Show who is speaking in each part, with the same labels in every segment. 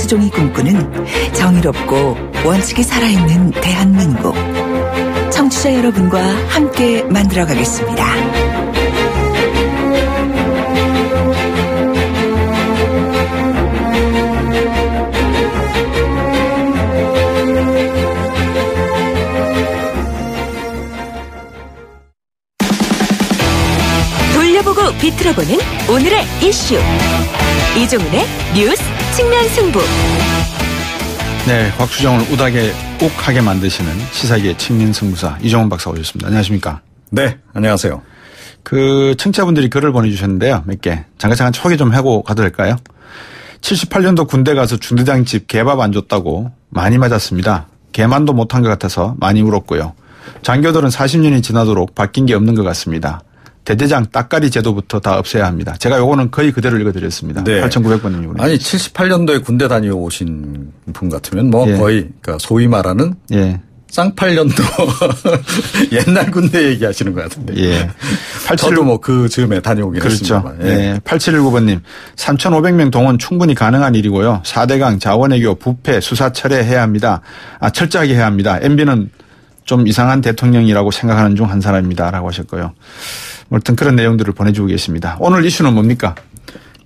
Speaker 1: 곽수종이 꿈꾸는 정의롭고 원칙이 살아있는 대한민국. 청취자 여러분과 함께 만들어가겠습니다.
Speaker 2: 돌려보고 비틀어보는 오늘의 이슈. 이종훈의 뉴스 측면 승부.
Speaker 3: 네, 곽수정을 우다게 욱하게 만드시는 시사기의 측면승부사 이종훈 박사 오셨습니다. 안녕하십니까?
Speaker 4: 네, 안녕하세요.
Speaker 3: 청취자분들이 글을 보내주셨는데요. 몇 개. 잠깐 소개 좀 하고 가도 될까요? 78년도 군대 가서 중대장집 개밥 안 줬다고 많이 맞았습니다. 개만도 못한 것 같아서 많이 울었고요. 장교들은 40년이 지나도록 바뀐 게 없는 것 같습니다. 대대장 따까리 제도부터 다 없애야 합니다. 제가 요거는 거의 그대로 읽어드렸습니다.
Speaker 4: 네.
Speaker 3: 8,900번님이군요.
Speaker 4: 아니 78년도에 군대 다녀오신 분 같으면
Speaker 3: 예.
Speaker 4: 거의 그러니까 소위 말하는
Speaker 3: 예.
Speaker 4: 쌍팔년도 옛날 군대 얘기하시는 것 같은데.
Speaker 3: 예.
Speaker 4: 저도 그 즈음에 다녀오긴
Speaker 3: 그렇죠.
Speaker 4: 했습니다만.
Speaker 3: 예. 예. 8719번님 3,500명 동원 충분히 가능한 일이고요. 4대강 자원외교 부패 수사 철회해야 합니다. 철저하게 해야 합니다. MB는 좀 이상한 대통령이라고 생각하는 중 한 사람입니다. 라고 하셨고요. 아무튼 그런 내용들을 보내주고 계십니다. 오늘 이슈는 뭡니까?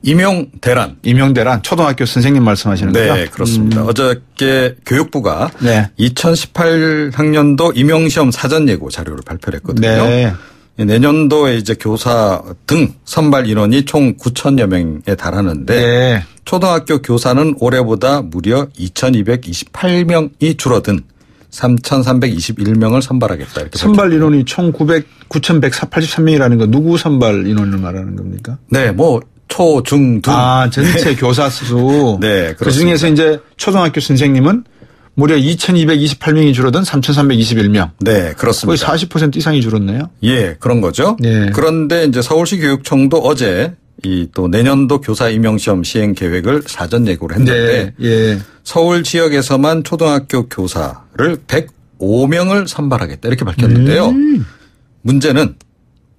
Speaker 4: 임용대란.
Speaker 3: 임용대란. 초등학교 선생님 말씀하시는 거죠?
Speaker 4: 네, 그렇습니다. 어저께 교육부가
Speaker 3: 네.
Speaker 4: 2018학년도 임용시험 사전예고 자료를 발표를 했거든요.
Speaker 3: 네.
Speaker 4: 내년도에 이제 교사 등 선발 인원이 총 9,000여 명에 달하는데
Speaker 3: 네.
Speaker 4: 초등학교 교사는 올해보다 무려 2,228명이 줄어든 3,321명을 선발하겠다. 이렇게
Speaker 3: 선발 인원이 총 9,183명이라는 거 누구 선발 인원을 말하는 겁니까?
Speaker 4: 네, 초, 중, 등.
Speaker 3: 전체
Speaker 4: 네.
Speaker 3: 교사 수.
Speaker 4: 네, 그렇습니다.
Speaker 3: 그 중에서 이제 초등학교 선생님은 무려 2,228명이 줄어든 3,321명.
Speaker 4: 네, 그렇습니다.
Speaker 3: 거의 40% 이상이 줄었네요.
Speaker 4: 예, 그런 거죠.
Speaker 3: 네.
Speaker 4: 그런데 이제 서울시 교육청도 어제 또 내년도 교사 임용시험 시행 계획을 사전 예고를 했는데
Speaker 3: 네. 예.
Speaker 4: 서울 지역에서만 초등학교 교사를 105명을 선발하겠다 이렇게 밝혔는데요. 문제는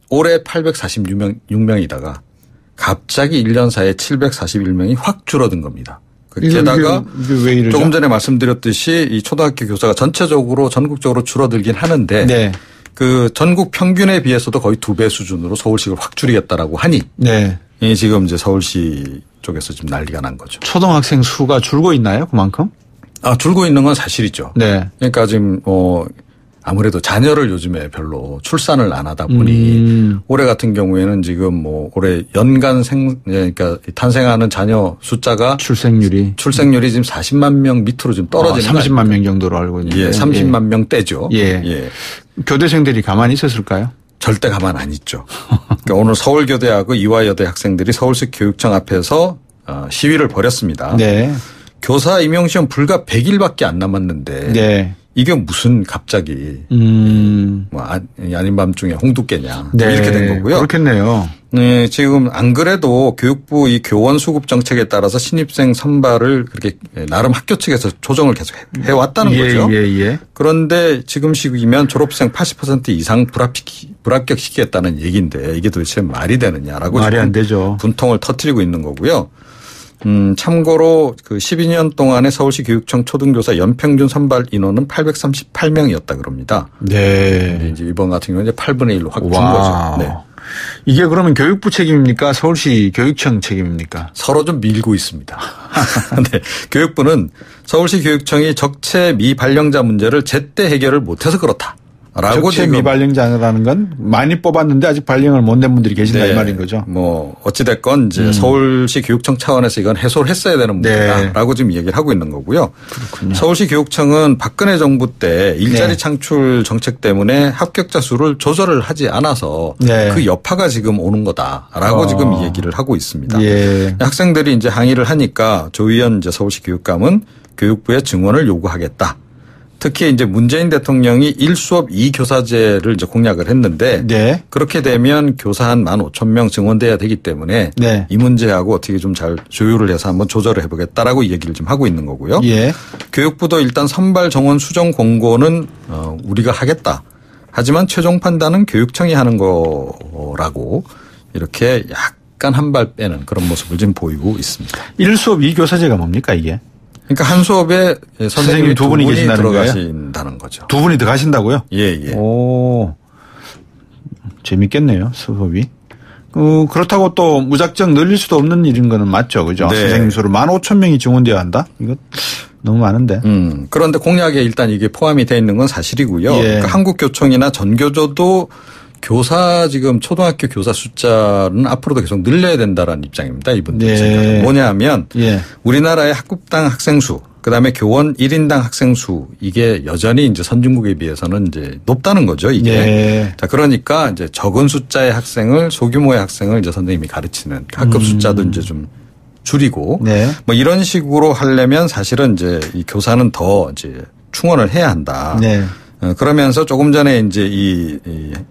Speaker 4: 올해 846명이다가 갑자기 1년 사이에 741명이 확 줄어든 겁니다. 게다가
Speaker 3: 이게 왜 이러죠?
Speaker 4: 조금 전에 말씀드렸듯이 이 초등학교 교사가 전체적으로 전국적으로 줄어들긴 하는데
Speaker 3: 네.
Speaker 4: 그 전국 평균에 비해서도 거의 2배 수준으로 서울시를 확 줄이겠다라고 하니
Speaker 3: 네.
Speaker 4: 지금 이제 서울시 쪽에서 지금 난리가 난 거죠.
Speaker 3: 초등학생 수가 줄고 있나요? 그만큼?
Speaker 4: 줄고 있는 건 사실이죠.
Speaker 3: 네.
Speaker 4: 그러니까 지금 아무래도 자녀를 요즘에 별로 출산을 안 하다 보니 올해 같은 경우에는 지금 올해 연간 그러니까 탄생하는 자녀 숫자가 출생률이 지금 40만 명 밑으로 지금 떨어지는
Speaker 3: 30만 명 정도로 알고 있는데.
Speaker 4: 예, 30만 명대죠.
Speaker 3: 예.
Speaker 4: 예.
Speaker 3: 교대생들이 가만히 있었을까요?
Speaker 4: 절대 가만 안 있죠. 그러니까 오늘 서울교대하고 이화여대 학생들이 서울시 교육청 앞에서 시위를 벌였습니다.
Speaker 3: 네.
Speaker 4: 교사 임용시험 불과 100일밖에 안 남았는데
Speaker 3: 네.
Speaker 4: 이게 무슨 갑자기 아닌 밤중에 홍두깨냐
Speaker 3: 네.
Speaker 4: 이렇게 된 거고요.
Speaker 3: 그렇겠네요.
Speaker 4: 네, 지금 안 그래도 교육부 이 교원 수급 정책에 따라서 신입생 선발을 그렇게 나름 학교 측에서 조정을 계속 해왔다는 거죠.
Speaker 3: 예.
Speaker 4: 그런데 지금 시기면 졸업생 80% 이상 불합격시키겠다는 얘기인데 이게 도대체 말이 되느냐라고
Speaker 3: 말이 안 되죠.
Speaker 4: 분통을 터뜨리고 있는 거고요. 참고로 그 12년 동안의 서울시 교육청 초등교사 연평균 선발 인원은 838명이었다 그럽니다.
Speaker 3: 네.
Speaker 4: 이제 이번 같은 경우는 이제 8분의 1로 확 준 거죠. 네.
Speaker 3: 이게 그러면 교육부 책임입니까? 서울시 교육청 책임입니까?
Speaker 4: 서로 좀 밀고 있습니다. 네. 교육부는 서울시 교육청이 적체 미발령자 문제를 제때 해결을 못해서 그렇다. 라고
Speaker 3: 적체 미발령자라는 건 많이 뽑았는데 아직 발령을 못 낸 분들이 계신다. 이 말인 거죠.
Speaker 4: 어찌됐건 이제 서울시 교육청 차원에서 이건 해소를 했어야 되는 문제다라고 지금 얘기를 하고 있는 거고요.
Speaker 3: 그렇군요.
Speaker 4: 서울시 교육청은 박근혜 정부 때 일자리 창출 정책 때문에 합격자 수를 조절을 하지 않아서 그 여파가 지금 오는 거다라고 지금 얘기를 하고 있습니다.
Speaker 3: 예.
Speaker 4: 학생들이 이제 항의를 하니까 조의원 이제 서울시 교육감은 교육부에 증원을 요구하겠다. 특히 이제 문재인 대통령이 1수업 2교사제를 이제 공약을 했는데 그렇게 되면 교사 한 15,000명 증원돼야 되기 때문에 이 문제하고 어떻게 좀 잘 조율을 해서 한번 조절을 해보겠다라고 얘기를 좀 하고 있는 거고요. 교육부도 일단 선발 정원 수정 공고는 우리가 하겠다. 하지만 최종 판단은 교육청이 하는 거라고 이렇게 약간 한 발 빼는 그런 모습을 지금 보이고 있습니다.
Speaker 3: 1수업 2교사제가 뭡니까 이게?
Speaker 4: 그러니까 한 수업에 선생님이 두 분이
Speaker 3: 들어가신다는
Speaker 4: 거죠.
Speaker 3: 두 분이 더 가신다고요?
Speaker 4: 예, 예.
Speaker 3: 오, 재밌겠네요, 수업이. 그렇다고 또 무작정 늘릴 수도 없는 일인 거는 맞죠, 그죠?
Speaker 4: 네.
Speaker 3: 선생님 수를 15,000명이 증원되어야 한다? 이거 너무 많은데.
Speaker 4: 그런데 공약에 일단 이게 포함이 되어 있는 건 사실이고요.
Speaker 3: 예.
Speaker 4: 그러니까 한국교총이나 전교조도 교사 지금 초등학교 교사 숫자는 앞으로도 계속 늘려야 된다라는 입장입니다. 이분들
Speaker 3: 예.
Speaker 4: 생각은. 뭐냐면
Speaker 3: 예.
Speaker 4: 우리나라의 학급당 학생 수, 그다음에 교원 1인당 학생 수 이게 여전히 이제 선진국에 비해서는 이제 높다는 거죠. 이게.
Speaker 3: 예.
Speaker 4: 자, 그러니까 이제 적은 숫자의 학생을 소규모의 학생을 이제 선생님이 가르치는 학급 숫자도 이제 좀 줄이고
Speaker 3: 네.
Speaker 4: 뭐 이런 식으로 하려면 사실은 이제 이 교사는 더 이제 충원을 해야 한다.
Speaker 3: 네.
Speaker 4: 그러면서 조금 전에 이제 이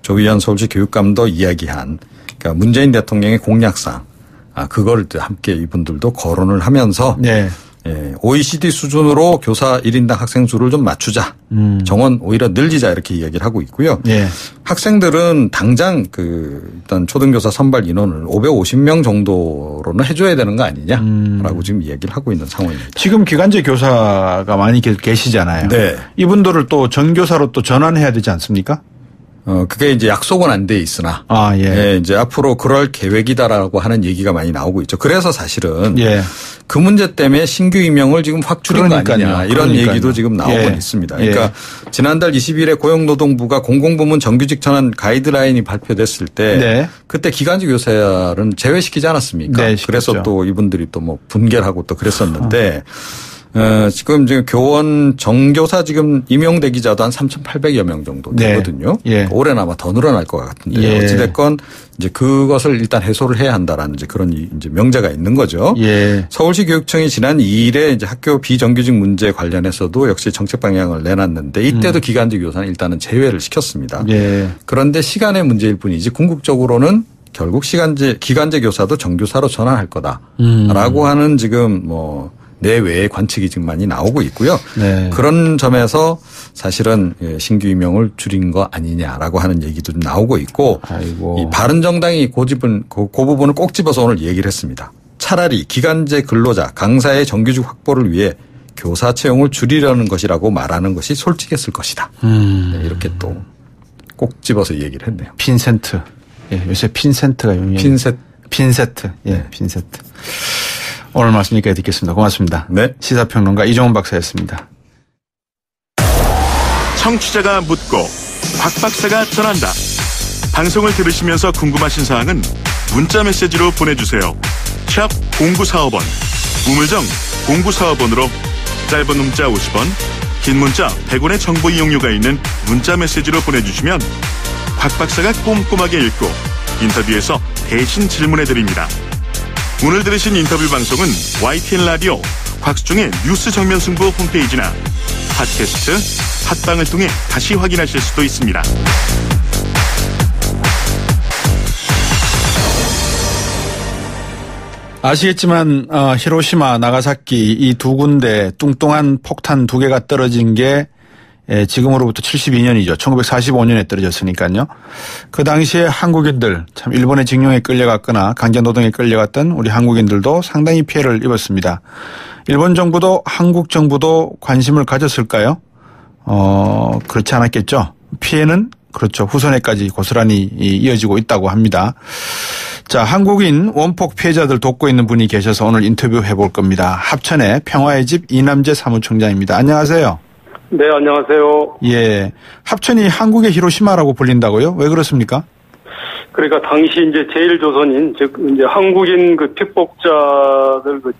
Speaker 4: 조희연 서울시 교육감도 이야기한 그러니까 문재인 대통령의 공약상 그걸 함께 이분들도 거론을 하면서
Speaker 3: 네.
Speaker 4: 예, OECD 수준으로 교사 1인당 학생 수를 좀 맞추자. 정원 오히려 늘리자 이렇게 이야기를 하고 있고요.
Speaker 3: 네.
Speaker 4: 학생들은 당장 일단 초등교사 선발 인원을 550명 정도로는 해줘야 되는 거 아니냐라고 지금 이야기를 하고 있는 상황입니다.
Speaker 3: 지금 기간제 교사가 많이 계시잖아요.
Speaker 4: 네.
Speaker 3: 이분들을 또 전교사로 또 전환해야 되지 않습니까?
Speaker 4: 그게 이제 약속은 안 돼 있으나.
Speaker 3: 예.
Speaker 4: 예, 이제 앞으로 그럴 계획이다라고 하는 얘기가 많이 나오고 있죠. 그래서 사실은.
Speaker 3: 예.
Speaker 4: 그 문제 때문에 신규 임용을 지금 확 줄인 거 아니냐. 이런 얘기도 지금 나오고 있습니다. 그러니까 지난달 20일에 고용노동부가 공공부문 정규직 전환 가이드라인이 발표됐을 때.
Speaker 3: 네.
Speaker 4: 그때 기간제 교사는 제외시키지 않았습니까?
Speaker 3: 네,
Speaker 4: 그래서 또 이분들이 또 뭐 분개를 하고 또 그랬었는데. 지금 교원 정교사 지금 임용대 기자도 한 3,800여 명 정도 되거든요.
Speaker 3: 네. 예.
Speaker 4: 올해는 아마 더 늘어날 것 같은데
Speaker 3: 예.
Speaker 4: 어찌됐건 이제 그것을 일단 해소를 해야 한다라는 이제 그런 이제 명제가 있는 거죠.
Speaker 3: 예.
Speaker 4: 서울시 교육청이 지난 2일에 이제 학교 비정규직 문제 관련해서도 역시 정책 방향을 내놨는데 이때도 기간제 교사는 일단은 제외를 시켰습니다.
Speaker 3: 예.
Speaker 4: 그런데 시간의 문제일 뿐이지 궁극적으로는 결국 기간제 교사도 정교사로 전환할 거다라고 하는 지금 내외의 관측이 지금 많이 나오고 있고요.
Speaker 3: 네.
Speaker 4: 그런 점에서 사실은 신규 임용을 줄인 거 아니냐라고 하는 얘기도 좀 나오고 있고
Speaker 3: 아이고.
Speaker 4: 이 바른정당이 그 부분을 꼭 집어서 오늘 얘기를 했습니다. 차라리 기간제 근로자 강사의 정규직 확보를 위해 교사 채용을 줄이려는 것이라고 말하는 것이 솔직했을 것이다. 네, 이렇게 또 꼭 집어서 얘기를 했네요.
Speaker 3: 핀센트. 예, 요새 핀센트가 유명해요. 핀세트. 예,
Speaker 4: 네.
Speaker 3: 핀세트. 오늘 말씀 여기까지 듣겠습니다. 고맙습니다.
Speaker 4: 네.
Speaker 3: 시사평론가 이종훈 박사였습니다.
Speaker 5: 청취자가 묻고 박 박사가 전한다. 방송을 들으시면서 궁금하신 사항은 문자 메시지로 보내주세요. 샵 0945번 우물정 0945번으로 짧은 문자 50원 긴 문자 100원의 정보 이용료가 있는 문자 메시지로 보내주시면 박 박사가 꼼꼼하게 읽고 인터뷰에서 대신 질문해드립니다. 오늘 들으신 인터뷰 방송은 YTN 라디오 곽수중의 뉴스 정면 승부 홈페이지나 팟캐스트, 팟빵을 통해 다시 확인하실 수도 있습니다.
Speaker 3: 아시겠지만 히로시마, 나가사키 이 두 군데 뚱뚱한 폭탄 두 개가 떨어진 게 지금으로부터 72년이죠. 1945년에 떨어졌으니까요. 그 당시에 한국인들 참 일본의 징용에 끌려갔거나 강제노동에 끌려갔던 우리 한국인들도 상당히 피해를 입었습니다. 일본 정부도 한국 정부도 관심을 가졌을까요? 그렇지 않았겠죠. 피해는 그렇죠. 후손에까지 고스란히 이어지고 있다고 합니다. 자, 한국인 원폭 피해자들 돕고 있는 분이 계셔서 오늘 인터뷰 해볼 겁니다. 합천의 평화의 집 이남재 사무총장입니다. 안녕하세요.
Speaker 6: 네, 안녕하세요.
Speaker 3: 예. 합천이 한국의 히로시마라고 불린다고요? 왜 그렇습니까?
Speaker 6: 그러니까 당시 이제 제1조선인, 즉, 이제 한국인 피폭자들이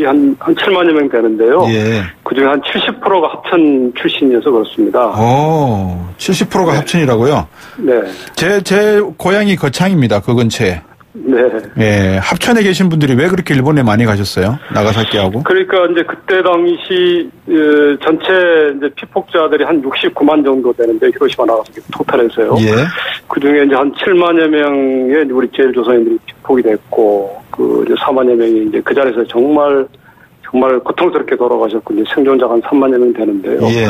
Speaker 6: 한 7만여 명 되는데요.
Speaker 3: 예.
Speaker 6: 그 중에 한 70%가 합천 출신이어서 그렇습니다.
Speaker 3: 70%가
Speaker 6: 네.
Speaker 3: 합천이라고요?
Speaker 6: 네.
Speaker 3: 제 고향이 거창입니다. 그 근처에.
Speaker 6: 네.
Speaker 3: 예. 합천에 계신 분들이 왜 그렇게 일본에 많이 가셨어요? 나가사키하고?
Speaker 6: 그러니까 이제 그때 당시, 전체 이제 피폭자들이 한 69만 정도 되는데, 히로시마 나가사키 토탈에서요.
Speaker 3: 예.
Speaker 6: 그 중에 이제 한 7만여 명의 우리 제1조선인들이 피폭이 됐고, 이제 4만여 명이 이제 그 자리에서 정말 고통스럽게 돌아가셨고, 이제 생존자가 한 3만여 명 되는데요.
Speaker 3: 예.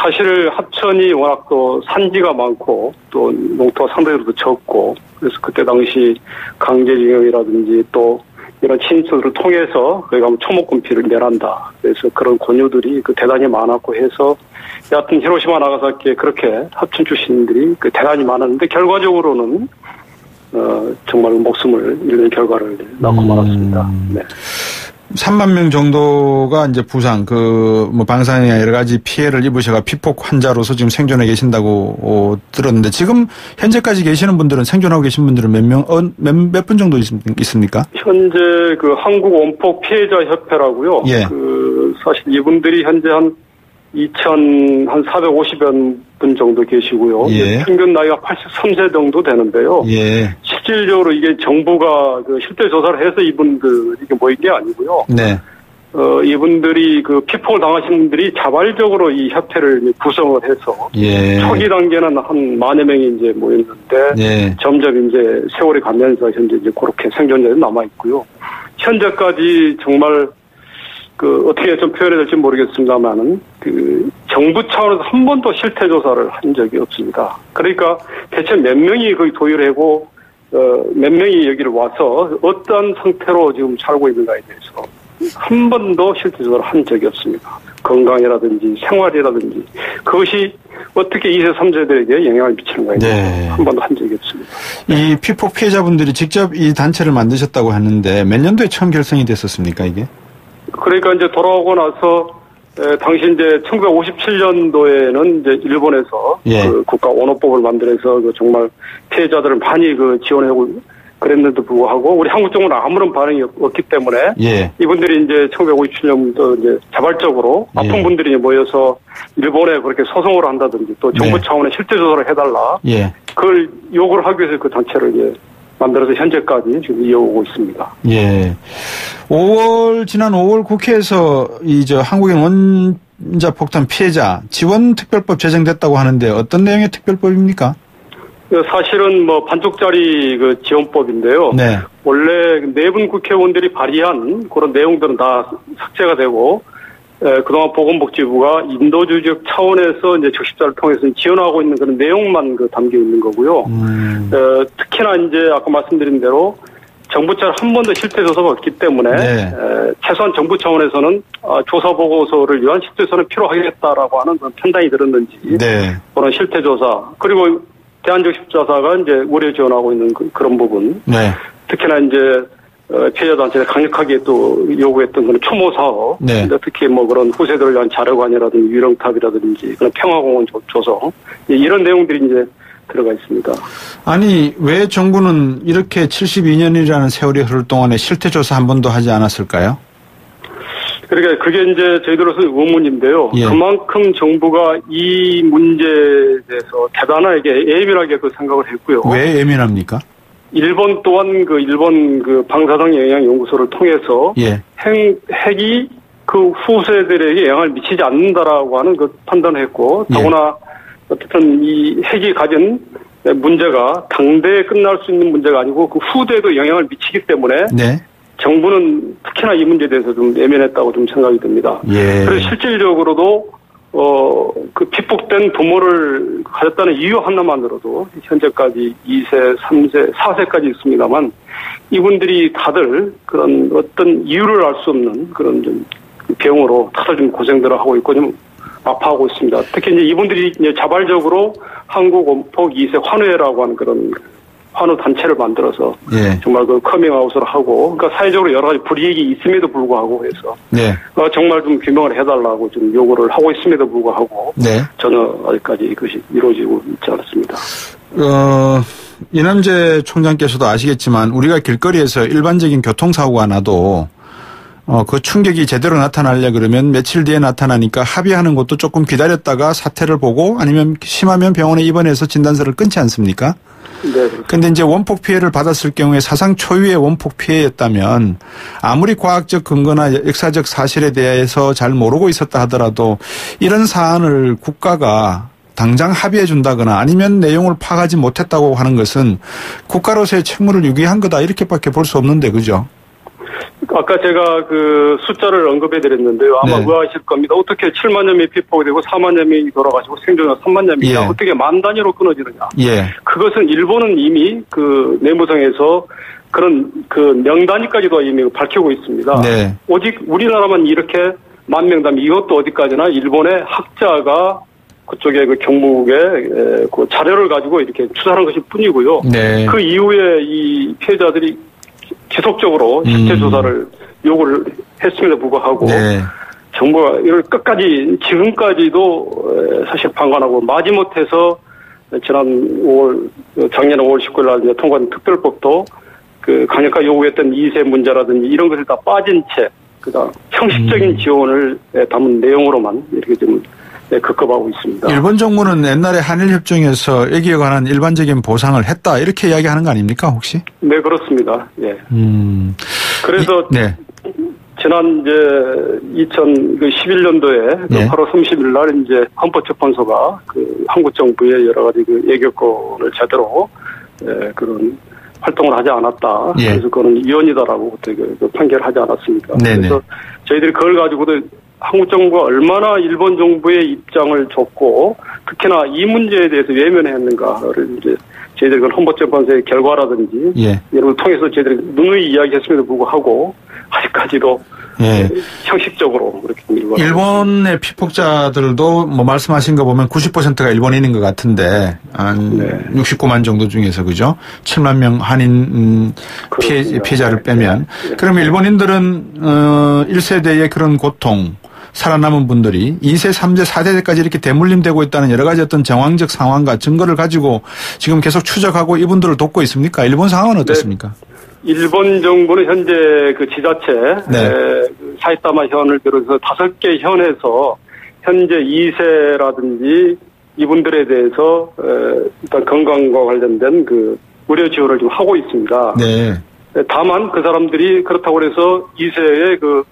Speaker 6: 사실 합천이 워낙 또 산지가 많고, 또 농토가 상대적으로 적고, 그래서 그때 당시 강제징용이라든지 또 이런 친인척들을 통해서 거기 가면 초목금피를 내란다. 그래서 그런 권유들이 대단히 많았고 해서 여하튼 히로시마 나가사키에 그렇게 합천 출신들이 대단히 많았는데 결과적으로는 정말 목숨을 잃는 결과를 낳고 말았습니다. 네.
Speaker 3: 3만 명 정도가 이제 부상, 방사능이나 여러 가지 피해를 입으셔가 피폭 환자로서 지금 생존해 계신다고 들었는데 지금 현재까지 계시는 분들은 생존하고 계신 분들은 몇 분 정도 있습니까?
Speaker 6: 현재 한국 원폭 피해자 협회라고요.
Speaker 3: 예.
Speaker 6: 사실 이분들이 현재 한 450여 분 정도 계시고요.
Speaker 3: 예.
Speaker 6: 평균 나이가 83세 정도 되는데요.
Speaker 3: 예.
Speaker 6: 실질적으로 이게 정부가 실태 조사를 해서 이분들이 모인 게 아니고요.
Speaker 3: 네.
Speaker 6: 이분들이 피폭을 당하신 분들이 자발적으로 이 협회를 구성을 해서
Speaker 3: 예.
Speaker 6: 초기 단계는 한 10,000여 명이 이제 모였는데
Speaker 3: 예.
Speaker 6: 점점 이제 세월이 가면서 현재 이제 그렇게 생존자들이 남아 있고요. 현재까지 정말 어떻게 좀 표현해야 될지 모르겠습니다만은 정부 차원에서 한 번도 실태 조사를 한 적이 없습니다. 그러니까 대체 몇 명이 거기 도의를 하고 몇 명이 여기를 와서 어떤 상태로 지금 살고 있는가에 대해서 한 번도 실태 조사를 한 적이 없습니다. 건강이라든지 생활이라든지 그것이 어떻게 2세, 3세들에게 영향을 미치는가에 대해서
Speaker 3: 네.
Speaker 6: 한 번도 한 적이 없습니다.
Speaker 3: 이 피폭 피해자분들이 직접 이 단체를 만드셨다고 하는데 몇 년도에 처음 결성이 됐었습니까, 이게?
Speaker 6: 그러니까 이제 돌아오고 나서 당시 이제 1957년도에는 이제 일본에서
Speaker 3: 예.
Speaker 6: 국가 원호법을 만들어서 정말 피해자들을 많이 지원하고 그랬는데도 불구하고 우리 한국 정부는 아무런 반응이 없기 때문에
Speaker 3: 예.
Speaker 6: 이분들이 이제 1957년부터 이제 자발적으로 아픈
Speaker 3: 예.
Speaker 6: 분들이 모여서 일본에 그렇게 소송을 한다든지 또 정부
Speaker 3: 네.
Speaker 6: 차원의 실태 조사를 해달라.
Speaker 3: 예.
Speaker 6: 그걸 요구를 하기 위해서 그 단체를 이제 만들어서 현재까지 지금 이어오고 있습니다.
Speaker 3: 예. 지난 5월 국회에서 한국인 원자 폭탄 피해자 지원 특별법 제정됐다고 하는데 어떤 내용의 특별법입니까?
Speaker 6: 사실은 반쪽짜리 지원법인데요.
Speaker 3: 네.
Speaker 6: 원래 4분 국회의원들이 발의한 그런 내용들은 다 삭제가 되고, 그동안 보건복지부가 인도주의적 차원에서 이제 적십자를 통해서 지원하고 있는 그런 내용만 담겨 있는 거고요. 특히나 이제 아까 말씀드린 대로 정부 차원 한 번도 실태 조사가 없기 때문에,
Speaker 3: 네.
Speaker 6: 최소한 정부 차원에서는 조사 보고서를 위한 실태 조사는 필요하겠다라고 하는 그런 판단이 들었는지,
Speaker 3: 네.
Speaker 6: 그런 실태 조사, 그리고 대한적십자사가 이제 우려 지원하고 있는 그런 부분.
Speaker 3: 네.
Speaker 6: 특히나 이제 피해자 단체가 강력하게 또 요구했던 그런 추모 사업.
Speaker 3: 네.
Speaker 6: 특히 그런 후세들을 위한 자료관이라든지 유령탑이라든지 그런 평화공원 조성 이런 내용들이 이제 들어가 있습니다.
Speaker 3: 아니 왜 정부는 이렇게 72년이라는 세월이 흐를 동안에 실태 조사 한 번도 하지 않았을까요?
Speaker 6: 그러니까 그게 이제 저희들로서 의문인데요.
Speaker 3: 예.
Speaker 6: 그만큼 정부가 이 문제에 대해서 대단하게 예민하게 생각을 했고요.
Speaker 3: 왜 예민합니까?
Speaker 6: 일본 또한 일본 방사능 영향 연구소를 통해서
Speaker 3: 예.
Speaker 6: 핵이 후세들에게 영향을 미치지 않는다라고 하는 판단을 했고, 더구나 어쨌든 이 핵이 가진 문제가 당대에 끝날 수 있는 문제가 아니고 후대에도 영향을 미치기 때문에
Speaker 3: 네.
Speaker 6: 정부는 특히나 이 문제에 대해서 좀 예민했다고 좀 생각이 듭니다.
Speaker 3: 예.
Speaker 6: 그래서 실질적으로도 피폭된 부모를 가졌다는 이유 하나만으로도 현재까지 2세, 3세, 4세까지 있습니다만 이분들이 다들 그런 어떤 이유를 알 수 없는 그런 좀 병으로 다들 좀 고생들을 하고 있고 좀 아파하고 있습니다. 특히 이제 이분들이 이제 자발적으로 한국 원폭 2세 환우회라고 하는 그런 환우 단체를 만들어서
Speaker 3: 예. 정말
Speaker 6: 커밍아웃을 하고, 그러니까 사회적으로 여러 가지 불이익이 있음에도 불구하고 해서
Speaker 3: 네.
Speaker 6: 정말 좀 규명을 해달라고 좀 요구를 하고 있음에도 불구하고
Speaker 3: 네.
Speaker 6: 전혀 아직까지 이것이 이루어지고 있지 않습니다.
Speaker 3: 이남재 총장께서도 아시겠지만 우리가 길거리에서 일반적인 교통사고가 나도 그 충격이 제대로 나타나려 그러면 며칠 뒤에 나타나니까 합의하는 것도 조금 기다렸다가 사태를 보고 아니면 심하면 병원에 입원해서 진단서를 끊지 않습니까?
Speaker 6: 네.
Speaker 3: 그런데 이제 원폭 피해를 받았을 경우에 사상 초유의 원폭 피해였다면 아무리 과학적 근거나 역사적 사실에 대해서 잘 모르고 있었다 하더라도 이런 사안을 국가가 당장 합의해 준다거나 아니면 내용을 파악하지 못했다고 하는 것은 국가로서의 책무를 유기한 거다 이렇게밖에 볼 수 없는데 그죠?
Speaker 6: 아까 제가 그 숫자를 언급해드렸는데요. 아마
Speaker 3: 네.
Speaker 6: 의아하실 겁니다. 어떻게 7만 명이 피폭이 되고 4만 명이 돌아가시고 생존자 3만 명이 어떻게 만 단위로 끊어지느냐. 그것은 일본은 이미 그 내무성에서 그런 그 명단위까지도 이미 밝히고 있습니다.
Speaker 3: 네.
Speaker 6: 오직 우리나라만 이렇게 만 명단 이것도 어디까지나 일본의 학자가 그쪽에 그 경무국에 그 자료를 가지고 이렇게 추산한 것일 뿐이고요.
Speaker 3: 네.
Speaker 6: 그 이후에 이 피해자들이 지속적으로 실태 조사를 요구를 했음에도 불구하고 정부가 이걸 끝까지 지금까지도 사실 방관하고 마지못해서 지난 작년 5월 19일 날 이제 통과된 특별법도 그 강력하게 요구했던 2세 문제라든지 이런 것을 다 빠진 채 그다음 형식적인 지원을 담은 내용으로만 이렇게 좀 급급하고 있습니다.
Speaker 3: 일본 정부는 옛날에 한일협정에서 여기에 관한 일반적인 보상을 했다 이렇게 이야기하는 거 아닙니까 혹시?
Speaker 6: 네 그렇습니다. 예. 그래서 지난 이제 2011년도에 8월 30일 날 이제 헌법재판소가 그 한국 정부의 여러 가지 그 예결권을 제대로 그런 활동을 하지 않았다. 그래서 그거는 위헌이다라고 그때 그 판결을 하지 않았습니까? 그래서 저희들이 그걸 가지고도 한국 정부가 얼마나 일본 정부의 입장을 줬고 특히나 이 문제에 대해서 외면했는가를 이제 저희들이 그 헌법재판소의 결과라든지 이런 걸 통해서 저희들이 누누이 이야기했음에도 불구하고 아직까지도 형식적으로 그렇게
Speaker 3: 일본의 피폭자들도 뭐 말씀하신 거 보면 90%가 일본인인 것 같은데 한 69만 정도 중에서 그죠? 7만 명 한인 피해자를 빼면 그러면 일본인들은 1세대의 그런 고통 살아남은 분들이 2세, 3세, 4세까지 이렇게 대물림되고 있다는 여러 가지 어떤 정황적 상황과 증거를 가지고 지금 계속 추적하고 이분들을 돕고 있습니까? 일본 상황은 어떻습니까?
Speaker 6: 일본 정부는 현재 그 지자체 사이타마 현을 비롯해서 5개 현에서 현재 2세라든지 이분들에 대해서 일단 건강과 관련된 그 의료 지원을 좀 하고 있습니다. 다만 그 사람들이 그렇다고 해서 2세의 그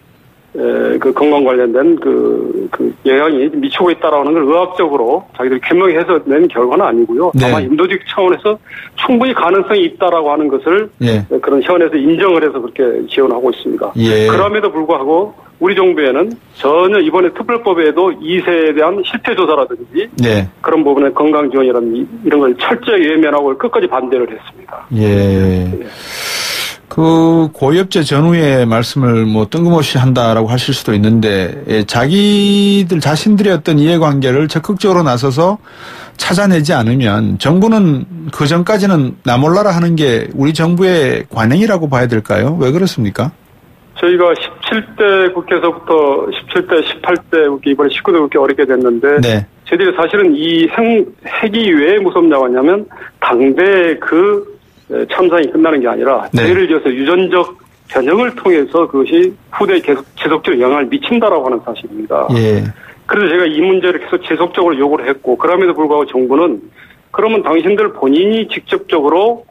Speaker 6: 건강 관련된 그 영향이 미치고 있다라는 걸 의학적으로 자기들이 규명해서 낸 결과는 아니고요. 다만 인도적 차원에서 충분히 가능성이 있다라고 하는 것을 그런 현에서 인정을 해서 그렇게 지원하고 있습니다. 그럼에도 불구하고 우리 정부에는 전혀 이번에 특별법에도 2세에 대한 실태 조사라든지 그런 부분의 건강 지원이라든지 이런 걸 철저히 외면하고 끝까지 반대를 했습니다.
Speaker 3: 그 고위업체 전후의 말씀을 뭐 뜬금없이 한다라고 하실 수도 있는데 자기들 자신들의 어떤 이해관계를 적극적으로 나서서 찾아내지 않으면 정부는 그 전까지는 나 몰라라 하는 게 우리 정부의 관행이라고 봐야 될까요? 왜 그렇습니까?
Speaker 6: 저희가 17대 국회에서부터 17대, 18대 국회, 이번에 19대 국회 어렵게 됐는데 저희들이 사실은 이 핵이 왜 무섭냐고 하냐면 당대 그 참상이 끝나는 게 아니라 예를 들어서 유전적 변형을 통해서 그것이 후대에 계속 지속적으로 영향을 미친다라고 하는 사실입니다. 그래서 제가 이 문제를 계속 지속적으로 요구를 했고 그럼에도 불구하고 정부는 그러면 당신들 본인이 직접적으로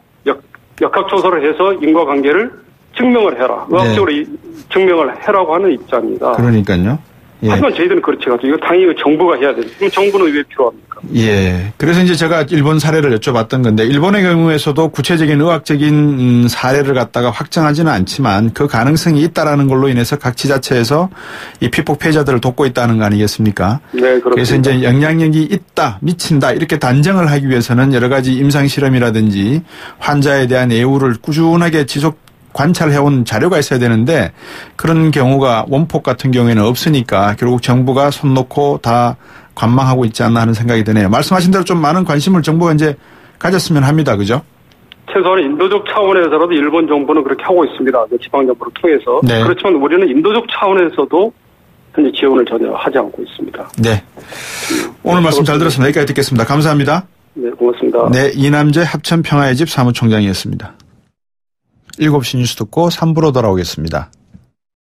Speaker 6: 역학조사를 해서 인과관계를 증명을 해라. 의학적으로 증명을 해라고 하는 입장입니다.
Speaker 3: 그러니까요.
Speaker 6: 하지만 저희들은 그렇지 않죠. 이거 당연히 정부가 해야 되죠. 그럼 정부는 왜 필요합니까?
Speaker 3: 그래서 이제 제가 일본 사례를 여쭤봤던 건데 일본의 경우에서도 구체적인 의학적인 사례를 갖다가 확정하지는 않지만 그 가능성이 있다라는 걸로 인해서 각 지자체에서 이 피폭 피해자들을 돕고 있다는 거 아니겠습니까?
Speaker 6: 그렇습니다.
Speaker 3: 그래서 이제 영향력이 있다, 미친다 이렇게 단정을 하기 위해서는 여러 가지 임상 실험이라든지 환자에 대한 예우를 꾸준하게 지속 관찰해온 자료가 있어야 되는데 그런 경우가 원폭 같은 경우에는 없으니까 결국 정부가 손 놓고 다 관망하고 있지 않나 하는 생각이 드네요. 말씀하신 대로 좀 많은 관심을 정부가 이제 가졌으면 합니다. 그죠?
Speaker 6: 최소한 인도적 차원에서라도 일본 정부는 그렇게 하고 있습니다. 지방정부를 통해서. 그렇지만 우리는 인도적 차원에서도 현재 지원을 전혀 하지 않고 있습니다.
Speaker 3: 오늘 말씀 잘 들었습니다. 여기까지 듣겠습니다. 감사합니다.
Speaker 6: 고맙습니다.
Speaker 3: 이남재 합천평화의 집 사무총장이었습니다. 7시 뉴스 듣고 3부로 돌아오겠습니다.